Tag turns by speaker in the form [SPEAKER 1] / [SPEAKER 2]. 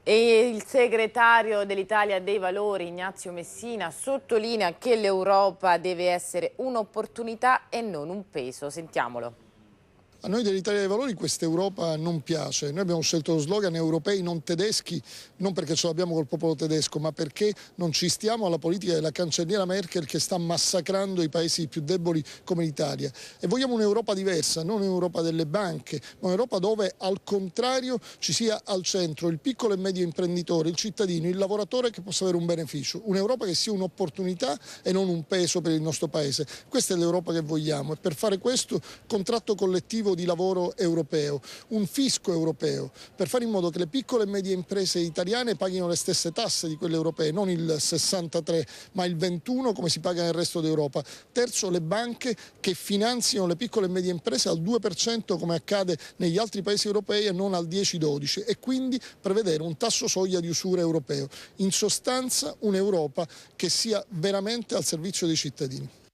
[SPEAKER 1] E il segretario dell'Italia dei Valori, Ignazio Messina, sottolinea che l'Europa deve essere un'opportunità e non un peso. Sentiamolo.
[SPEAKER 2] A noi dell'Italia dei Valori questa Europa non piace. Noi abbiamo scelto lo slogan europei non tedeschi, non perché ce l'abbiamo col popolo tedesco, ma perché non ci stiamo alla politica della cancelliera Merkel che sta massacrando i paesi più deboli come l'Italia. E vogliamo un'Europa diversa, non un'Europa delle banche, ma un'Europa dove al contrario ci sia al centro il piccolo e medio imprenditore, il cittadino, il lavoratore che possa avere un beneficio. Un'Europa che sia un'opportunità e non un peso per il nostro paese. Questa è l'Europa che vogliamo e per fare questo contratto collettivo di lavoro europeo, un fisco europeo, per fare in modo che le piccole e medie imprese italiane paghino le stesse tasse di quelle europee, non il 63 ma il 21 come si paga nel resto d'Europa. Terzo, le banche che finanziano le piccole e medie imprese al 2% come accade negli altri paesi europei e non al 10-12 e quindi prevedere un tasso soglia di usura europeo. In sostanza un'Europa che sia veramente al servizio dei cittadini.